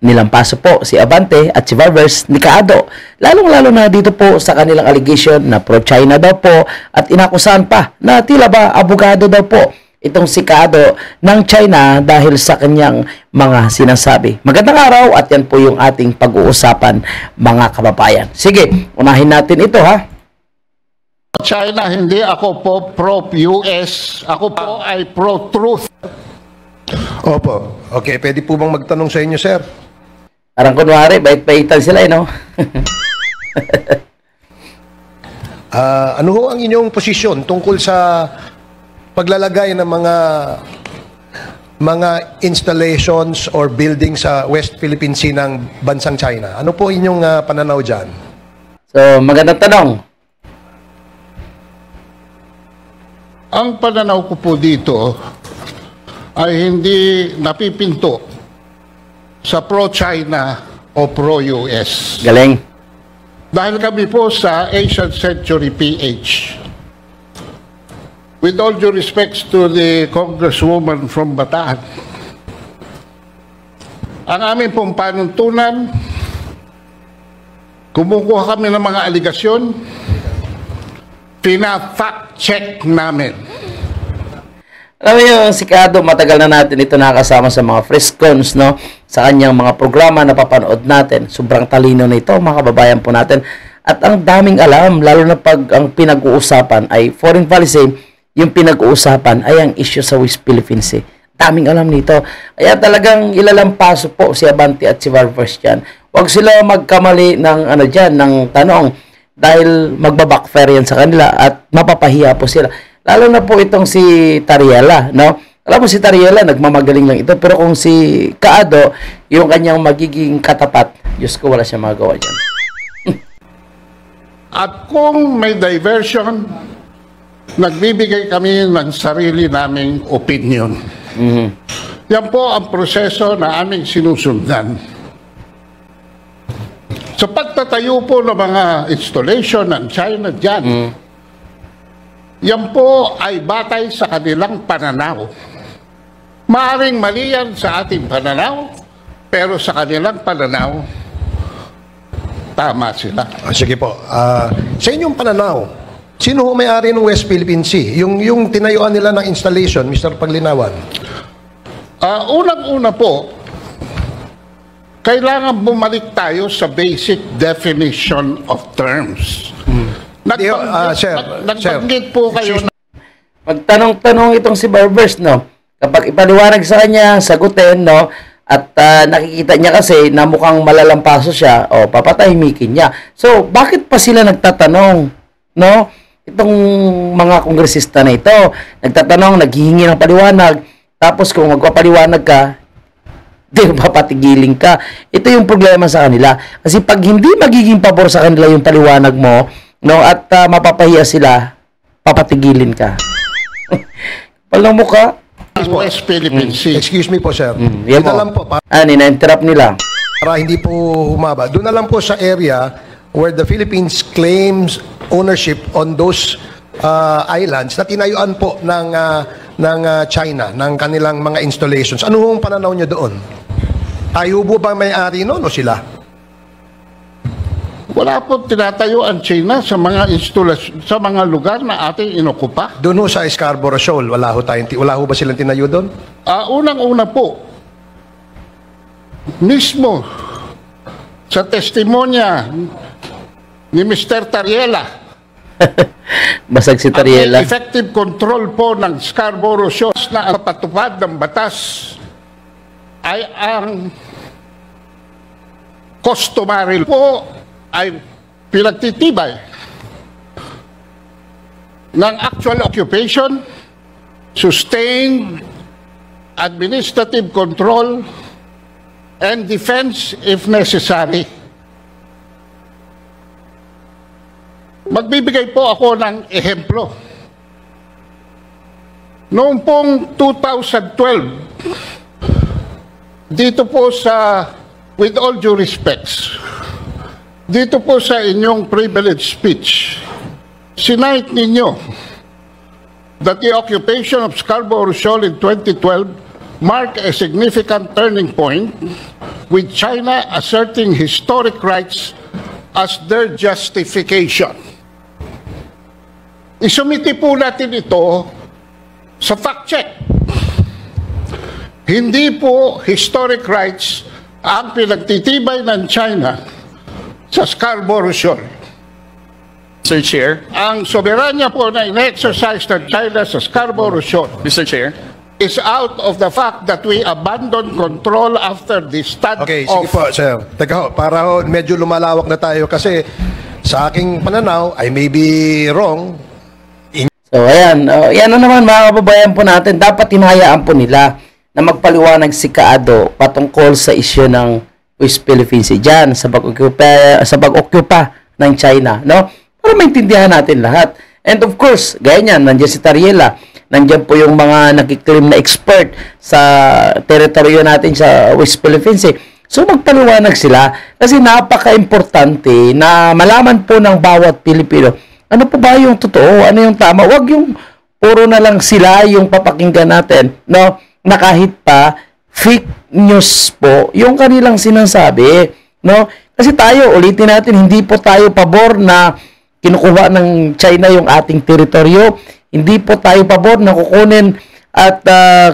nilampaso po si Abante at si Barbers ni Kaado. Lalong-lalo na dito po sa kanilang allegation na pro-China daw po at inakusahan pa na tila ba abogado daw po itong si Kaado ng China dahil sa kanyang mga sinasabi. Magandang araw at yan po yung ating pag-uusapan mga kababayan. Sige, unahin natin ito ha. China, hindi ako po pro-US. Ako po ay pro-truth. Opo. Okay, pwede po bang magtanong sa inyo, sir? Parang kunwari, bait-baitan sila, no? Ano ho ang inyong posisyon tungkol sa paglalagay ng mga installations or buildings sa West Philippine Sea ng bansang China? Ano po inyong pananaw dyan? So, magandang tanong. Ang pananaw ko po dito ay hindi napipinto sa pro-China o pro-US. Galing. Dahil kami po sa Asian Century PH. With all due respects to the Congresswoman from Bataan, ang aming pong panuntunan, kumukuha kami ng mga aligasyon, pina-fact check namin. Alam mo yung si Kaado, matagal na natin ito nakasama sa mga Frescons, no? Sa kanyang mga programa na papanood natin. Sobrang talino na ito, mga kababayan po natin. At ang daming alam, lalo na pag ang pinag-uusapan ay foreign policy, yung pinag-uusapan ay ang issue sa West Philippine Sea. Daming alam nito. Kaya talagang ilalampaso po si Abante at si Barbers dyan. Huwag sila magkamali ng, ng tanong dahil magbabackfire yan sa kanila at mapapahiya po sila. Lalo na po itong si Tariela, no? Alam mo si Tariela, nagmamagaling lang ito. Pero kung si Kaado, yung kanyang magiging katapat, Diyos ko, wala siya magawa dyan. At kung may diversion, nagbibigay kami ng sarili naming opinion. Yan po ang proseso na aming sinusundan. Sa pagtatayo po ng mga installation ng China dyan, yan po ay batay sa kanilang pananaw. Maaring mali yan sa ating pananaw, pero sa kanilang pananaw, tama sila. Sige po. Sa inyong pananaw, sino ho may-ari ng West Philippine Sea? Yung tinayuan nila ng installation, Mr. Paglinawan? Unang-una po, kailangan bumalik tayo sa basic definition of terms. Nagbanggit po kayo na... Magtanong-tanong itong si Barbers, no? Kapag ipaliwanag sa kanya, sagutin, no? At nakikita niya kasi na mukhang malalampaso siya, o papatahimikin niya. So, bakit pa sila nagtatanong, no? Itong mga kongresista na ito, nagtatanong, naghihingi ng paliwanag, tapos kung magpapaliwanag ka, di papatigiling ka. Ito yung problema sa kanila. Kasi pag hindi magiging pabor sa kanila yung paliwanag mo, no, at mapapahiya sila, papatigilin ka. Palang mukha. West Philippine Sea. Excuse me po, sir. Yan Doon na mo. lang po, Nina-interrupt nila. para hindi po humaba. Doon na lang po sa area where the Philippines claims ownership on those islands na tinayuan po ng China, ng kanilang mga installations. Ano hong pananaw nyo doon? Tayo po ba may-ari noon o sila? Wala po tinatayo ang China sa mga instalasyon, sa mga lugar na ating inokupa. Doon ho sa Scarborough Shoal, wala ho ba silang tinayo doon? Unang-una po, mismo sa testimonya ni Mr. Tariela, Basag si Tariela. ang effective control po ng Scarborough Shoal na ang patupad ng batas ay ang customary po ay pinagtitibay ng actual occupation, sustained administrative control, and defense if necessary. Magbibigay po ako ng ehemplo. Noong pong 2012, dito po sa, with all due respects, dito po sa inyong privilege speech, sinight ninyo that the occupation of Scarborough Shoal in 2012 marked a significant turning point with China asserting historic rights as their justification. Isumiti po natin ito sa fact check. Hindi po historic rights ang pinagtitibay ng China sa Scarborough Shoal. Mr. Chair. Ang soberanya po na in-exercise ng China sa Scarborough Shoal Mr. Chair. is out of the fact that we abandoned control after the stand Okay, sige po, sir. Teka ho, para ho, medyo lumalawak na tayo kasi sa aking pananaw, I may be wrong. So, ayan. Yan na naman mga kababayan po natin. Dapat hinahayaan po nila na magpaliwanag si Kaado patungkol sa isyu ng West Philippine Sea dyan sa pag-occupy ng China, no? Para maintindihan natin lahat. And of course, gaya niyan, nandiyan si Tariela, nandiyan po yung mga nakiklaim na expert sa teritoryo natin sa West Philippine Sea. So magpaliwanag sila kasi napaka-importante na malaman po ng bawat Pilipino ano po ba yung totoo, ano yung tama. Huwag yung puro na lang sila yung papakinggan natin, no? Na kahit pa fake news po yung kanilang sinasabi, no? Kasi tayo, ulitin natin, hindi po tayo pabor na kinukuha ng China yung ating teritoryo. Hindi po tayo pabor na kukunin at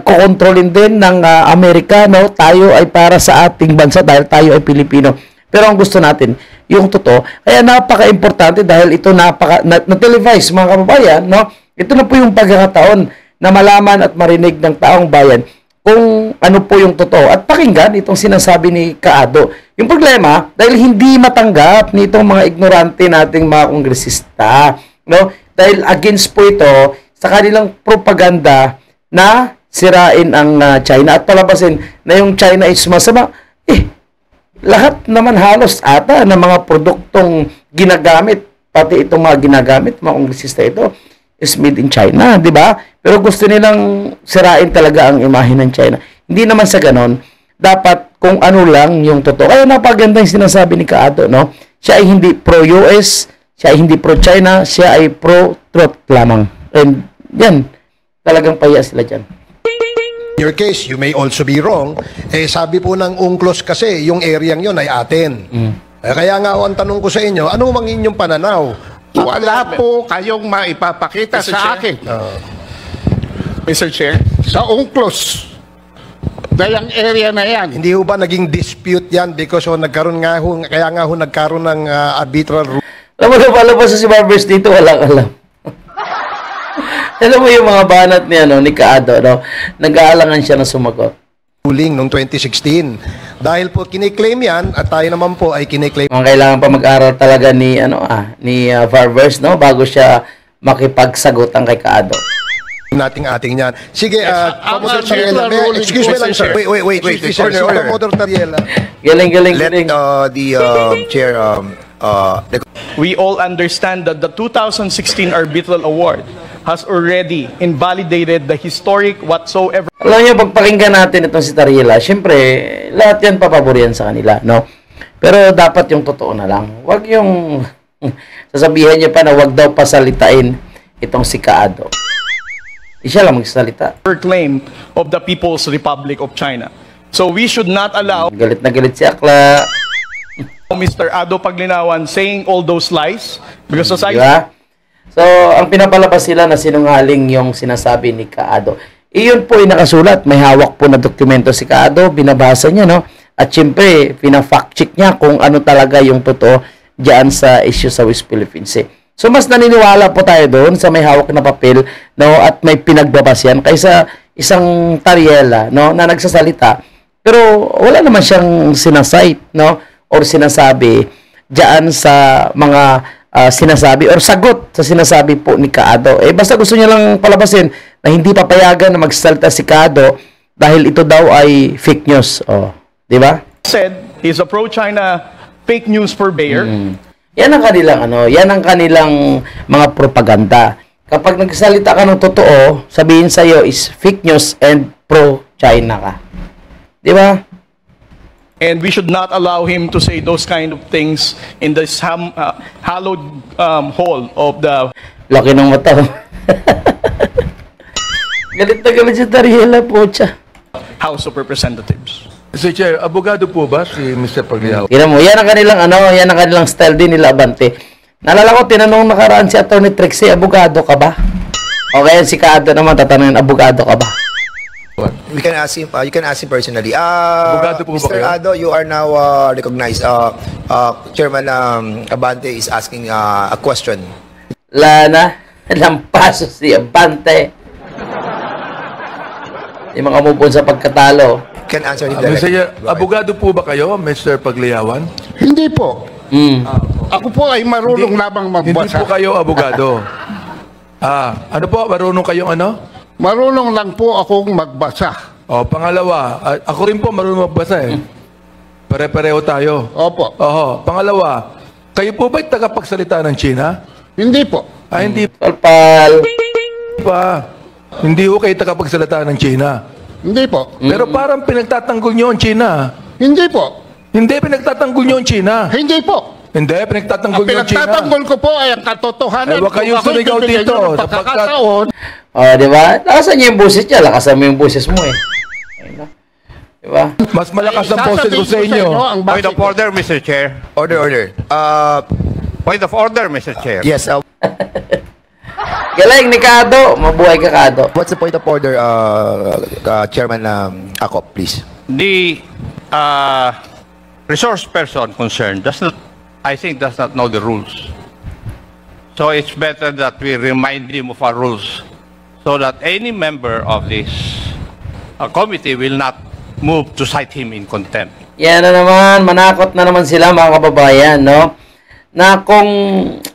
kukontrolin din ng Amerika, no? Tayo ay para sa ating bansa dahil tayo ay Pilipino. Pero ang gusto natin, yung totoo. Kaya napaka-importante dahil ito na-televise mga kababayan, no? Ito na po yung pagkakataon na malaman at marinig ng taong bayan kung ano po yung totoo. At pakinggan itong sinasabi ni Kaado. Yung problema, dahil hindi matanggap nitong mga ignorante nating mga kongresista, no? Dahil against po ito sa kanilang propaganda na sirain ang China at palabasin na yung China is masama. Lahat naman halos ata ng mga produktong ginagamit, pati itong mga ginagamit, mga kongresista ito, is made in China, di ba? Pero gusto nilang sirain talaga ang imahe ng China. Hindi naman sa ganon. Dapat kung ano lang yung totoo. Kaya napaganda yung sinasabi ni Kaado, no? Siya ay hindi pro-US, siya ay hindi pro-China, siya ay pro-truth lamang. And yan, talagang pahiya sila dyan. In your case, you may also be wrong. Sabi po ng UNCLOS kasi, yung area yun ay atin. Kaya nga ang tanong ko sa inyo, ano mang inyong pananaw? Wala po kayong maipapakita Mr. sa Chair. akin Mr. Chair. sa UNCLOS na yung area na yan. Hindi ho ba naging dispute yan because nagkaroon nga ho, kaya nga ho nagkaroon ng arbitral Alam mo, lumalabas sa si Barbers dito, walang alam. Alam mo yung mga banat niya, no, ni Kaado, no? Nag-aalangan siya na sumagot. ruling noong 2016. Dahil po kiniklaim yan at tayo naman po ay kiniklaim Mga kailangan pa mag-aral talaga ni Barbers, no, bago siya makipagsagot ang kay Kaado. nating ating yan. Sige, ang Commodore arbitral Tariela, ruling, excuse me lang, sir. Mr. Wait. Excuse me, order. Commodore Tariela. Galing. Let the chair We all understand that the 2016 arbitral award has already invalidated the historic whatsoever. Alam niyo, pagpakinggan natin itong si Tariela, syempre, lahat yan papabor yan sa kanila, no? Pero dapat yung totoo na lang. Huwag yung sasabihan niya pa na huwag daw pasalitain itong si Kaado. Di siya lang magsalita. Claim of the People's Republic of China. So we should not allow Galit na galit si Akla. Mr. Ado Paglinawan saying all those lies because as I Diba? So, ang pinapalabas sila na sinungaling yung sinasabi ni Kaado. Iyon po ay nakasulat. May hawak po na dokumento si Kaado. Binabasa niya, no? At syempre, pina-fact check niya kung ano talaga yung totoo diyan sa issue sa West Philippine Sea. So, mas naniniwala po tayo doon sa may hawak na papel, no? At may pinagbabas yan kaysa isang Tariela, no? Na nagsasalita. Pero, wala naman siyang sinasite, no? Or sinasabi diyan sa mga sinasabi or sagot sa sinasabi po ni Kaado. Basta gusto niya lang palabasin na hindi papayagan na magsalita si Kaado dahil ito daw ay fake news. Di ba? said he's a pro-China fake news purveyor. Yan ang kanilang yan ang kanilang mga propaganda. Kapag nagsalita ka ng totoo, sabihin sa iyo is fake news and pro-China ka. Di ba? And we should not allow him to say those kind of things in this hallowed hall of the Laki ng mata. Galit na galit si Tariela po siya. House of Representatives. Mr. Chair, abogado po ba si Mr. Pagliao? Tingnan mo, yan ang kanilang yan ang kanilang style din nila, Abante. Nalala ko, tinanong nakaraan si Atty. Trixie, abogado ka ba? O kaya si Kaado naman, tatanungin, abogado ka ba? You can ask him. You can ask him personally. Abogado po ba Mr. kayo? Ado, you are now recognized. Chairman Abante is asking a question. Lana, lampaso si Abante. Yung mga mupon sa pagkatalo. Can answer him Mr. directly. Chair, abogado po ba kayo, Mr. Pagliawan? Hindi po. Mm. Ako po ay marunong lamang Hindi magbasa. po kayo abogado. Ano po, marunong kayong ano? Marunong lang po akong magbasa. O, pangalawa, ako rin po marunong magbasa eh. Pare-pareho tayo. Opo. Oho, pangalawa, kayo po ba'y tagapagsalita ng China? Hindi po. Hindi Palpal. pa. Hindi po kayo tagapagsalita ng China. Hindi po. Pero parang pinagtatanggol nyo ang China. Hindi po. Hindi, pinagtatanggol nyo ang China. Hindi po. Hindi, Ang pinagtatanggol nyo ang China. pinagtatanggol ko po ay ang katotohanan. Huwag kayong Kung ako'y sumigaw bibigyan dito, nyo ng sapagkat- pagkakataon, Di ba? Lakasan niyo yung boses niya. Lakasan mo yung boses mo eh. Ayun na. Di ba? Mas malakas ang boses ko sa sasabihin inyo. ang Point base of ko. order, Mr. Chair. Order. Point of order, Mr. Chair. Yes. Galing ni Kado. Mabuhay ka, Kado. What's the point of order, Chairman Akop, please? The resource person concerned does not know the rules. So it's better that we remind him of our rules so that any member of this committee will not move to cite him in contempt. Yan na naman. Manakot na naman sila, mga kababayan, no? Na kung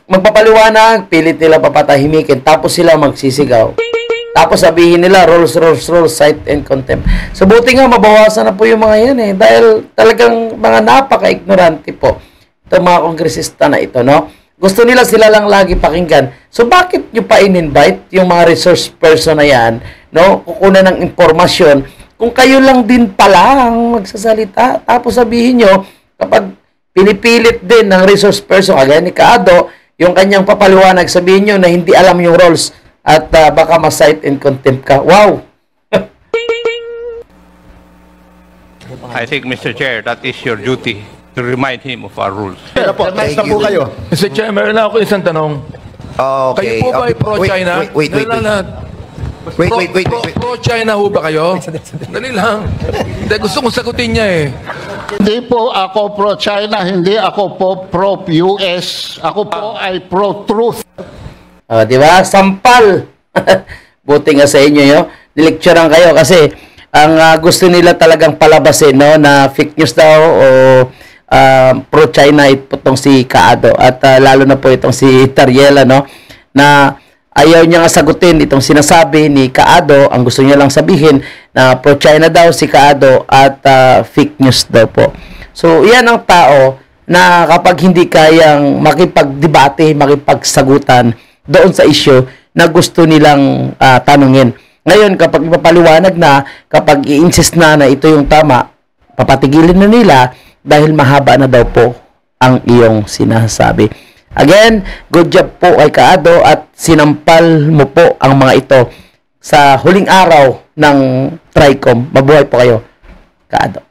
magpapaliwanag, pilit nila papatahimikin, tapos sila magsisigaw. Tapos sabihin nila, rules, cite and contempt. So, buti nga, mabawasan na po yung mga yan eh. Dahil talagang mga napaka-ignorante po itong mga kongresista na ito, no? Gusto nila sila lang lagi pakinggan. So, bakit nyo pa in-invite yung mga resource person na yan, no? Kukunan ng impormasyon, kung kayo lang din pala ang magsasalita. Tapos sabihin nyo, kapag pinipilit din ng resource person, kagaya ni Kaado, yung kanyang papaliwanag, sabihin nyo na hindi alam yung rules at baka ma-cite in contempt ka. Wow! I think, Mr. Chair, that is your duty to remind him of our rules. Nice na po kayo. Mr. Chair, meron lang ako isang tanong. Okay. Kayo po ba ay pro-China? Wait. Pro-China ho ba kayo? Dali lang. Hindi, gusto kong sagutin niya eh. Hindi po ako pro-China, hindi ako po pro-US. Ako po ay pro-truth. Di ba? Sampal! Buti nga sa inyo, yo. Nilecturean kayo kasi ang gusto nila talagang palabasin, no, na fake news daw o pro-China itong si Kaado. At lalo na po itong si Tariela, no, na ayaw niya nga sagutin itong sinasabi ni Kaado. Ang gusto niya lang sabihin na pro-China daw si Kaado at fake news daw po. So, yan ang tao na kapag hindi kayang makipagdebate, makipagsagutan doon sa issue na gusto nilang tanungin. Ngayon, kapag ipapaliwanag na, kapag i-insist na ito yung tama, papatigilin na nila dahil mahaba na daw po ang iyong sinasabi. Again, good job po kay Kaado at sinampal mo po ang mga ito sa huling araw ng TRICOM. Mabuhay po kayo, Kaado.